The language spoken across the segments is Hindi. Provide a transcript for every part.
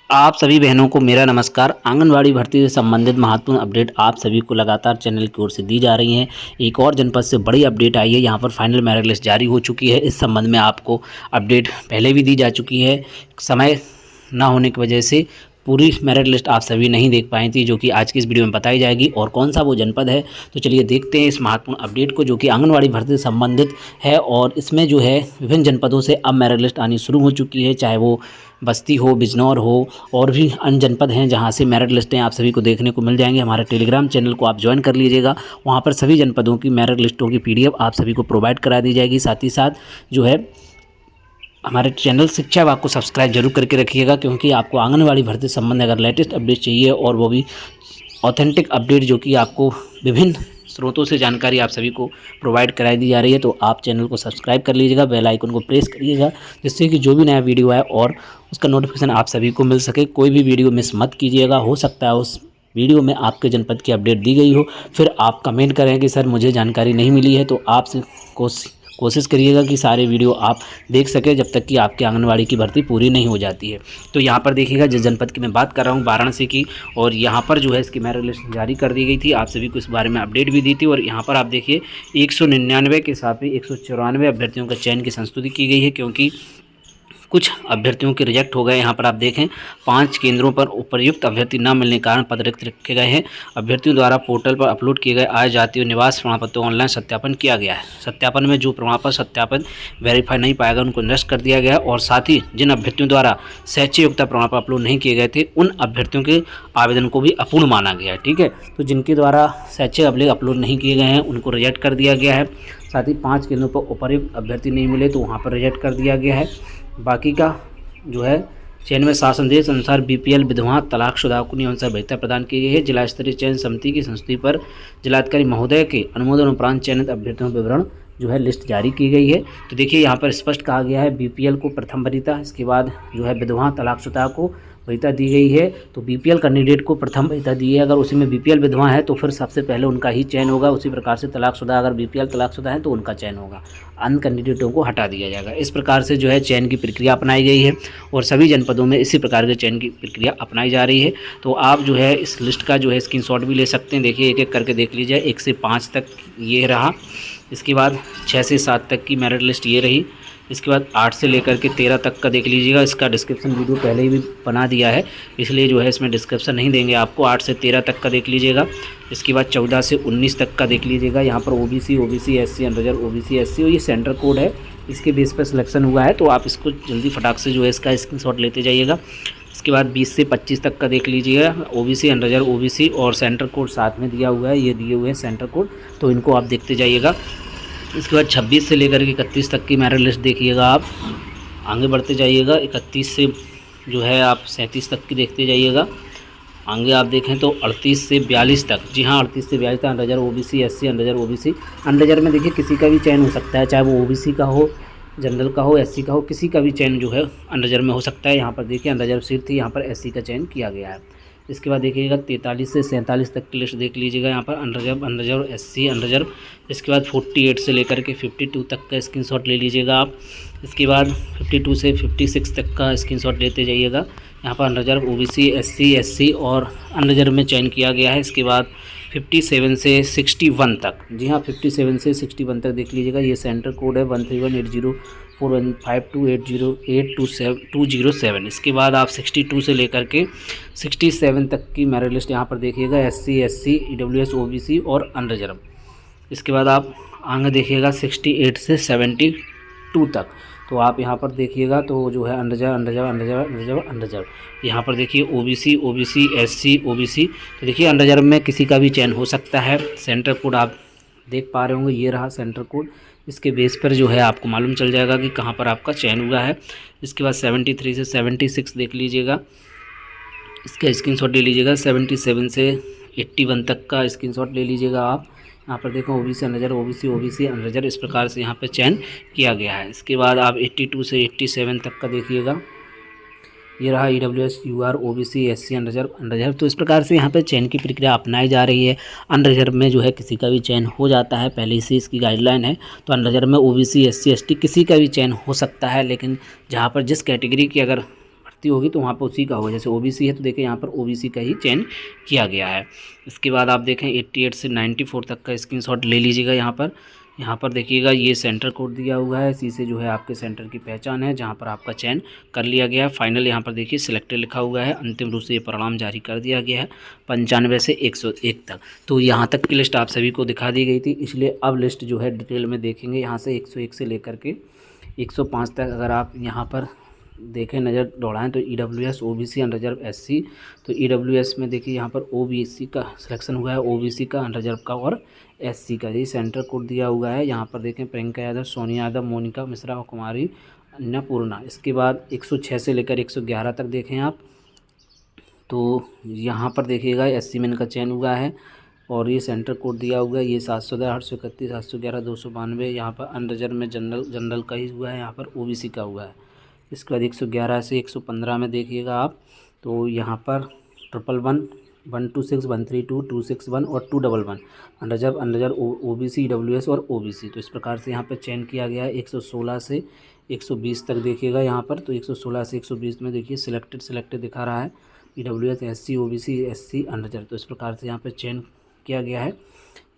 आप सभी बहनों को मेरा नमस्कार। आंगनवाड़ी भर्ती से संबंधित महत्वपूर्ण अपडेट आप सभी को लगातार चैनल की ओर से दी जा रही हैं। एक और जनपद से बड़ी अपडेट आई है। यहां पर फाइनल मेरिट लिस्ट जारी हो चुकी है। इस संबंध में आपको अपडेट पहले भी दी जा चुकी है। समय ना होने की वजह से पूरी मेरिट लिस्ट आप सभी नहीं देख पाई थी, जो कि आज की इस वीडियो में बताई जाएगी। और कौन सा वो जनपद है, तो चलिए देखते हैं इस महत्वपूर्ण अपडेट को, जो कि आंगनवाड़ी भर्ती से संबंधित है। और इसमें जो है विभिन्न जनपदों से अब मेरिट लिस्ट आनी शुरू हो चुकी है, चाहे वो बस्ती हो, बिजनौर हो, और भी अन्य जनपद हैं जहां से मेरिट लिस्टें आप सभी को देखने को मिल जाएंगी। हमारे टेलीग्राम चैनल को आप ज्वाइन कर लीजिएगा। वहां पर सभी जनपदों की मेरिट लिस्टों की PDF आप सभी को प्रोवाइड करा दी जाएगी। साथ ही साथ जो है हमारे चैनल शिक्षा विभाग को सब्सक्राइब जरूर करके रखिएगा, क्योंकि आपको आंगनवाड़ी भर्ती संबंध अगर लेटेस्ट अपडेट चाहिए और वो भी ऑथेंटिक अपडेट, जो कि आपको विभिन्न स्रोतों से जानकारी आप सभी को प्रोवाइड कराई दी जा रही है, तो आप चैनल को सब्सक्राइब कर लीजिएगा, बेल आइकन को प्रेस करिएगा, जिससे कि जो भी नया वीडियो आए और उसका नोटिफिकेशन आप सभी को मिल सके। कोई भी वीडियो मिस मत कीजिएगा। हो सकता है उस वीडियो में आपके जनपद की अपडेट दी गई हो, फिर आप कमेंट करें कि सर मुझे जानकारी नहीं मिली है, तो आपसे कोशिश करिएगा कि सारे वीडियो आप देख सकें जब तक कि आपके आंगनवाड़ी की भर्ती पूरी नहीं हो जाती है। तो यहाँ पर देखिएगा, जिस जनपद की मैं बात कर रहा हूँ वाराणसी की, और यहाँ पर जो है इसकी मेरिट लिस्ट जारी कर दी गई थी। आप सभी को इस बारे में अपडेट भी दी थी। और यहाँ पर आप देखिए 199 के हिसाब से 194 अभ्यर्थियों का चयन की संस्तुति की गई है, क्योंकि कुछ अभ्यर्थियों के रिजेक्ट हो गए। यहाँ पर आप देखें 5 केंद्रों पर उपयुक्त अभ्यर्थी न मिलने के कारण पद रिक्त रखे गए हैं। अभ्यर्थियों द्वारा पोर्टल पर अपलोड किए गए आय, जाति और निवास प्रमाण पत्रों का ऑनलाइन सत्यापन किया गया है। सत्यापन में जो प्रमाण पत्र सत्यापन वेरीफाई नहीं पाएगा उनको निरस्त कर दिया गया है। और साथ ही जिन अभ्यर्थियों द्वारा शैक्षिक योग्यता प्रमाण पत्र अपलोड नहीं किए गए थे, उन अभ्यर्थियों के आवेदन को भी अपूर्ण माना गया है। ठीक है, तो जिनके द्वारा शैक्षिक अपलोड नहीं किए गए हैं उनको रिजेक्ट कर दिया गया है। साथ ही 5 केंद्रों पर उपयुक्त अभ्यर्थी नहीं मिले तो वहाँ पर रिजेक्ट कर दिया गया है। बाकी का जो है चयन में शासनादेश अनुसार BPL विधवा तलाकशुदा को नियमानुसार वैधता प्रदान की गई है। जिला स्तरीय चयन समिति की संस्तुति पर जिलाधिकारी महोदय के अनुमोदन उपरांत चयनित अभ्यर्थियों का विवरण जो है लिस्ट जारी की गई है। तो देखिए यहाँ पर स्पष्ट कहा गया है BPL को प्रथम वरीयता, इसके बाद जो है विधवा तलाकशुदा को वरीयता दी गई है। तो BPL कैंडिडेट को प्रथम वरीयता दी है। अगर उसी में BPL विधवा है तो फिर सबसे पहले उनका ही चयन होगा। उसी प्रकार से तलाकशुदा, अगर BPL तलाकशुदा है तो उनका चयन होगा, अन्य कैंडिडेटों को हटा दिया जाएगा। इस प्रकार से जो है चयन की प्रक्रिया अपनाई गई है और सभी जनपदों में इसी प्रकार के चयन की प्रक्रिया अपनाई जा रही है। तो आप जो है इस लिस्ट का जो है स्क्रीनशॉट भी ले सकते हैं। देखिए एक एक करके देख लीजिए। 1 से 5 तक ये रहा, इसके बाद 6 से 7 तक की मेरिट लिस्ट ये रही, इसके बाद 8 से लेकर के 13 तक का देख लीजिएगा। इसका डिस्क्रिप्शन वीडियो पहले ही भी बना दिया है, इसलिए जो है इसमें डिस्क्रिप्शन नहीं देंगे आपको। 8 से 13 तक का देख लीजिएगा। इसके बाद 14 से 19 तक का देख लीजिएगा। यहाँ पर OBC SC unreserved OBC SC और ये सेंटर कोड है, इसके बेस पर सिलेक्शन हुआ है। तो आप इसको जल्दी फटाक से जो है इसका स्क्रीनशॉट लेते जाइएगा। इसके बाद 20 से 25 तक का देख लीजिएगा। OBC अनरिजर्व OBC और सेंटर कोड साथ में दिया हुआ है, ये दिए हुए हैं सेंटर कोड, तो इनको आप देखते जाइएगा। इसके बाद 26 से लेकर के 31 तक की मेरिट लिस्ट देखिएगा। आप आगे बढ़ते जाइएगा। 31 से जो है आप 37 तक की देखते जाइएगा। आगे आप देखें तो 38 से 42 तक, जी हाँ 38 से 42 तक unreserved OBC SC unreserved OBC। Unreserved में देखिए किसी का भी चयन हो सकता है, चाहे वो OBC का हो, जनरल का हो, SC का हो, किसी का भी चयन जो है अनरिजर्व में हो सकता है। यहाँ पर देखिए अनरिजर्व सीट थी, यहाँ पर SC का चयन किया गया है। इसके बाद देखिएगा 43 से 47 तक की लिस्ट देख लीजिएगा। यहाँ पर अनरिजर्व SC अनरिजर्व। इसके बाद 48 से लेकर के 52 तक का स्क्रीनशॉट ले लीजिएगा आप। इसके बाद 52 से 56 तक का स्क्रीनशॉट लेते जाइएगा। यहाँ पर अनरिजर्व OBC SC SC और अनरिजर्व में चयन किया गया है। इसके बाद 57 से 61 तक, जी हाँ 57 से 61 तक देख लीजिएगा। ये सेंटर कोड है 13180415528207। इसके बाद आप 62 से लेकर के 67 तक की मेरिट लिस्ट यहाँ पर देखिएगा। SC SC EWS OBC और अनरिजर्व। इसके बाद आप आगे देखिएगा 68 से 72 तक, तो आप यहाँ पर देखिएगा तो जो है अनरिजर्व यहाँ पर देखिए OBC SC OBC। तो देखिए अनरिजर्व में किसी का भी चयन हो सकता है। सेंटर कोड आप देख पा रहे होंगे, ये रहा सेंटर कोड। इसके बेस पर जो है आपको मालूम चल जाएगा कि कहाँ पर आपका चयन हुआ है। इसके बाद 73 से 76 देख लीजिएगा, इसका स्क्रीनशॉट ले लीजिएगा। 77 से 81 तक का स्क्रीनशॉट ले लीजिएगा आप। यहाँ पर देखो OBC अनरिजर्व OBC अनरिजर्व, इस प्रकार से यहाँ पे चयन किया गया है। इसके बाद आप 82 से 87 तक का देखिएगा। ये रहा EWS UR OBC SC unreserved. तो इस प्रकार से यहाँ पे चयन की प्रक्रिया अपनाई जा रही है। अनरिजर्व में जो है किसी का भी चयन हो जाता है, पहले से इसकी गाइडलाइन है। तो अनरिजर्व में OBC SC ST किसी का भी चयन हो सकता है, लेकिन जहाँ पर जिस कैटेगरी की अगर भर्ती होगी तो वहाँ पर उसी का होगा। जैसे ओबीसी है तो देखिए यहाँ पर ओबीसी का ही चयन किया गया है। इसके बाद आप देखें 88 से 94 तक का स्क्रीनशॉट ले लीजिएगा। यहाँ पर देखिएगा ये सेंटर कोड दिया हुआ है, इसी से जो है आपके सेंटर की पहचान है जहाँ पर आपका चयन कर लिया गया है। फाइनल यहाँ पर देखिए सिलेक्टेड लिखा हुआ है। अंतिम रूप से ये परिणाम जारी कर दिया गया है 95 से 101 तक। तो यहाँ तक की लिस्ट आप सभी को दिखा दी गई थी, इसलिए अब लिस्ट जो है डिटेल में देखेंगे। यहाँ से 101 से लेकर के 105 तक अगर आप यहाँ पर देखें, नज़र दौड़ाएं तो EWS OBC अनरिजर्व SC, तो EWS में देखिए यहाँ पर OBC का सिलेक्शन हुआ है, OBC का अनरिजर्व का और SC का। ये सेंटर कोड दिया हुआ है। यहाँ पर देखें प्रियंका यादव, सोनिया यादव, मोनिका मिश्रा और कुमारी अन्नपूर्णा। इसके बाद 106 से लेकर 111 तक देखें आप, तो यहाँ पर देखिएगा SC में इनका चयन हुआ है और ये सेंटर कोड दिया हुआ है। ये 710, 831, 711, 292। यहाँ पर अनरिजर्व में जनरल का ही हुआ है, यहाँ पर OBC का हुआ है। इसके बाद 111 से 115 में देखिएगा आप, तो यहाँ पर 111, 126, 132, 261 और 211 अनरिजर्व OBC, EWS और OBC। तो इस प्रकार से यहाँ पर चयन किया गया है। 116 से 120 तक देखिएगा यहाँ पर, तो 116 से 120 में देखिए सिलेक्टेड दिखा रहा है, EWS SC OBC SC unreserved. तो इस प्रकार से यहाँ पर चयन किया गया है।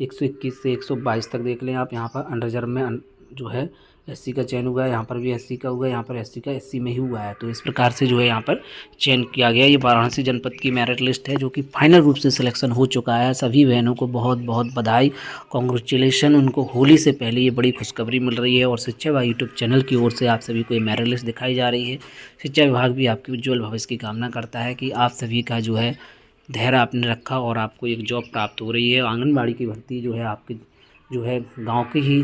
121 से 122 तक देख लें आप, यहाँ पर अनरिजर्व में जो है SC का चयन हुआ है, यहाँ पर भी SC का हुआ है, यहाँ पर SC का SC में ही हुआ है। तो इस प्रकार से जो है यहाँ पर चयन किया गया। ये वाराणसी जनपद की मेरिट लिस्ट है जो कि फाइनल रूप से सिलेक्शन हो चुका है। सभी बहनों को बहुत बहुत बधाई, कॉन्ग्रेचुलेशन। उनको होली से पहले ये बड़ी खुशखबरी मिल रही है और शिक्षा विभाग यूट्यूब चैनल की ओर से आप सभी को ये मेरिट लिस्ट दिखाई जा रही है। शिक्षा विभाग भी आपके उज्ज्वल भविष्य की कामना करता है कि आप सभी का जो है धैर्य आपने रखा और आपको एक जॉब प्राप्त हो रही है। आंगनबाड़ी की भर्ती जो है आपकी जो है गाँव की ही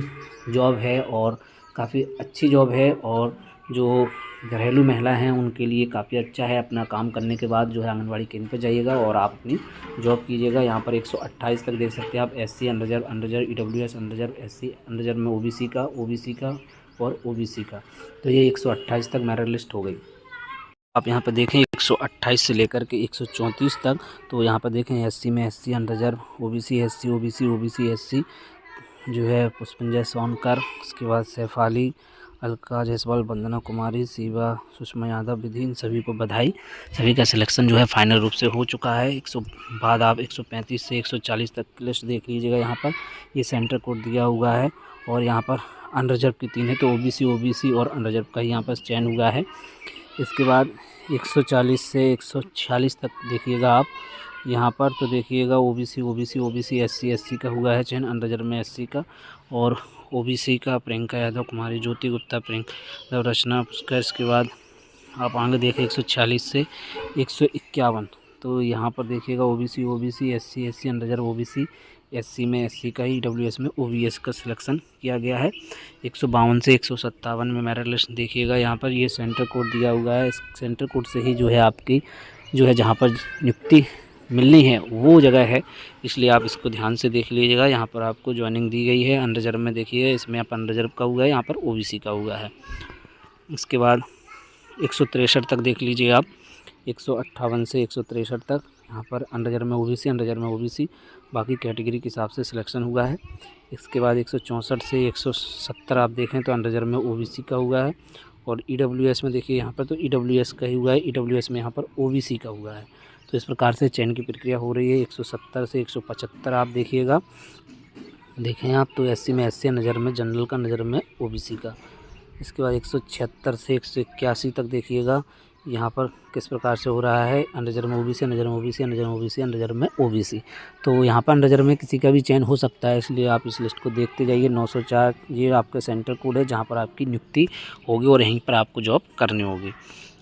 जॉब है और काफ़ी अच्छी जॉब है, और जो घरेलू महिला हैं उनके लिए काफ़ी अच्छा है। अपना काम करने के बाद जो है आंगनबाड़ी केंद्र पर जाइएगा और आप अपनी जॉब कीजिएगा। यहाँ पर 128 तक देख सकते हैं आप, SC unreserved EWS unreserved SC unreserved में OBC का और OBC का। तो ये 128 तक मेरिट लिस्ट हो गई। आप यहाँ पर देखें 128 से लेकर के 134 तक, तो यहाँ पर देखें SC में SC unreserved OBC SC OBC SC जो है पुष्पंजय सोनकर, उसके बाद सैफाली, अलका जायसवाल, वंदना कुमारी, शिवा, सुषमा यादव, विधि, इन सभी को बधाई। सभी का सिलेक्शन जो है फाइनल रूप से हो चुका है। बाद आप 135 से 140 तक की लिस्ट देख लीजिएगा। यहाँ पर ये सेंटर कोड दिया हुआ है और यहाँ पर अनरिजर्व की 3 है, तो OBC और अनरिजर्व का ही यहाँ पर चयन हुआ है। इसके बाद 140 से 146 तक देखिएगा आप, यहाँ पर तो देखिएगा OBC SC का हुआ है चयन, अनरिजर्व में SC का और OBC का प्रियंका यादव, कुमारी ज्योति गुप्ता, प्रियंका रचना पुष्कर। इसके बाद आप आगे देखें 146 से 151, तो यहाँ पर देखिएगा OBC SC unreserved OBC SC में SC का ही, EWS में OBS का सिलेक्शन किया गया है। 152 से 157 में मेरिट लिस्ट देखिएगा। यहाँ पर ये सेंटर कोड दिया हुआ है, इस सेंटर कोड से ही जो है आपकी जो है जहाँ पर नियुक्ति मिलनी है वो जगह है, इसलिए आप इसको ध्यान से देख लीजिएगा। यहाँ पर आपको ज्वाइनिंग दी गई है। अनरिजर्व में देखिए, इसमें आप अनरिजर्व का हुआ है, यहाँ पर OBC का हुआ है। इसके बाद 163 तक देख लीजिए आप, 158 से 163 तक यहाँ पर अनरिजर्व में OBC बाकी कैटेगरी के हिसाब से सिलेक्शन हुआ है। इसके बाद 164 से 170 आप देखें तो अनरिजर्व में OBC का हुआ है और EWS में देखिए यहाँ पर तो EWS का ही हुआ है, EWS में यहाँ पर OBC का हुआ है। तो इस प्रकार से चयन की प्रक्रिया हो रही है। 170 से 175 आप देखिएगा, देखें आप तो SC में SC अनरिजर्व में जनरल का, अनरिजर्व में OBC का। इसके बाद 176 से 181 तक देखिएगा, यहाँ पर किस प्रकार से हो रहा है, अनरिजर्व में OBC अनरिजर्व में OBC। तो यहाँ पर अनरिजर्व में किसी का भी चयन हो सकता है, इसलिए आप इस लिस्ट को देखते जाइए। 904 ये आपका सेंटर कोड है जहाँ पर आपकी नियुक्ति होगी और यहीं पर आपको जॉब करनी होगी।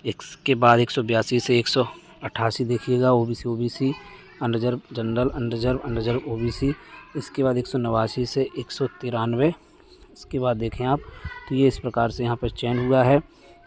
इसके बाद 182 से 188 देखिएगा, OBC unreserved general, unreserved OBC। इसके बाद 189 से 193, इसके बाद देखें आप तो ये इस प्रकार से यहाँ पर चयन हुआ है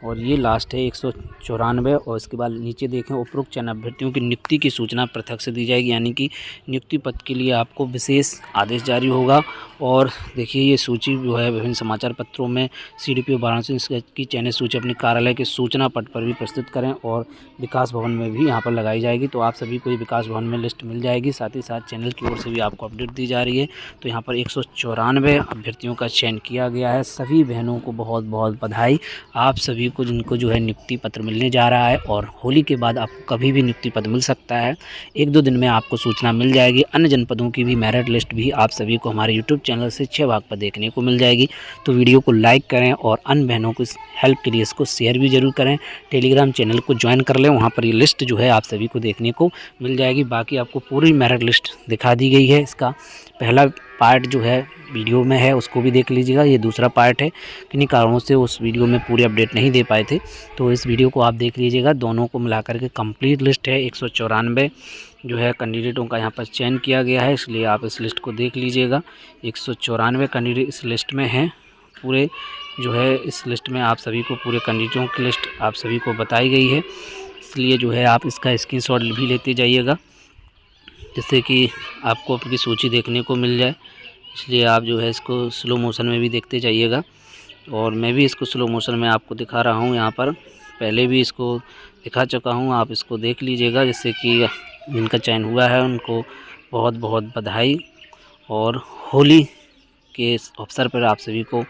और ये लास्ट है 194। और इसके बाद नीचे देखें, उपरोक्त चयन अभ्यर्थियों की नियुक्ति की सूचना पृथक से दी जाएगी, यानी कि नियुक्ति पद के लिए आपको विशेष आदेश जारी होगा। और देखिए ये सूची जो है विभिन्न समाचार पत्रों में CDPO वाराणसी की चयनित सूची अपने कार्यालय के सूचना पट पर भी प्रस्तुत करें और विकास भवन में भी यहाँ पर लगाई जाएगी। तो आप सभी को ये विकास भवन में लिस्ट मिल जाएगी, साथ ही साथ चैनल की ओर से भी आपको अपडेट दी जा रही है। तो यहाँ पर 194 अभ्यर्थियों का चयन किया गया है। सभी बहनों को बहुत बहुत बधाई। आप सभी सभी को जिनको जो है नियुक्ति पत्र मिलने जा रहा है और होली के बाद आपको कभी भी नियुक्ति पत्र मिल सकता है। 1-2 दिन में आपको सूचना मिल जाएगी। अन्य जनपदों की भी मेरिट लिस्ट भी आप सभी को हमारे यूट्यूब चैनल से 6 भाग पर देखने को मिल जाएगी। तो वीडियो को लाइक करें और अन्य बहनों को हेल्प के लिए इसको शेयर भी ज़रूर करें। टेलीग्राम चैनल को ज्वाइन कर लें, वहाँ पर ये लिस्ट जो है आप सभी को देखने को मिल जाएगी। बाकी आपको पूरी मेरिट लिस्ट दिखा दी गई है। इसका पहला पार्ट जो है वीडियो में है, उसको भी देख लीजिएगा। ये दूसरा पार्ट है, किन्हीं कारणों से उस वीडियो में पूरी अपडेट नहीं दे पाए थे, तो इस वीडियो को आप देख लीजिएगा। दोनों को मिलाकर के कंप्लीट लिस्ट है। 194 जो है कैंडिडेटों का यहाँ पर चयन किया गया है, इसलिए आप इस लिस्ट को देख लीजिएगा। 194 कैंडिडेट इस लिस्ट में हैं। पूरे जो है इस लिस्ट में आप सभी को पूरे कैंडिडेटों की लिस्ट आप सभी को बताई गई है, इसलिए जो है आप इसका स्क्रीनशॉट भी लेते जाइएगा, जिससे कि आपको अपनी सूची देखने को मिल जाए। इसलिए आप जो है इसको स्लो मोशन में भी देखते जाइएगा, और मैं भी इसको स्लो मोशन में आपको दिखा रहा हूँ। यहाँ पर पहले भी इसको दिखा चुका हूँ, आप इसको देख लीजिएगा। जिससे कि जिनका चयन हुआ है उनको बहुत बहुत बधाई। और होली के इस अवसर पर आप सभी को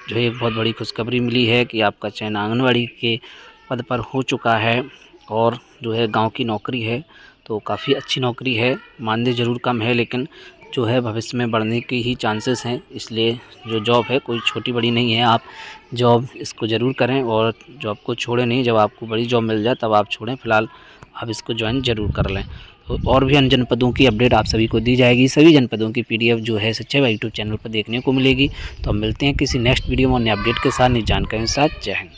जो है एक बहुत बड़ी खुशखबरी मिली है कि आपका चयन आंगनवाड़ी के पद पर हो चुका है, और जो है गांव की नौकरी है, तो काफ़ी अच्छी नौकरी है। मानदेय ज़रूर कम है, लेकिन जो है भविष्य में बढ़ने के ही चांसेस हैं। इसलिए जो जॉब है कोई छोटी बड़ी नहीं है, आप जॉब इसको ज़रूर करें और जॉब को छोड़ें नहीं। जब आपको बड़ी जॉब मिल जाए तब आप छोड़ें, फ़िलहाल आप इसको ज्वाइन ज़रूर कर लें। तो और भी अन्य जनपदों की अपडेट आप सभी को दी जाएगी। सभी जनपदों की PDF जो है सच्चाई भाई यूट्यूब चैनल पर देखने को मिलेगी। तो हम मिलते हैं किसी नेक्स्ट वीडियो में अन्य अपडेट के साथ, नई जानकारी के साथ। जय हिंद।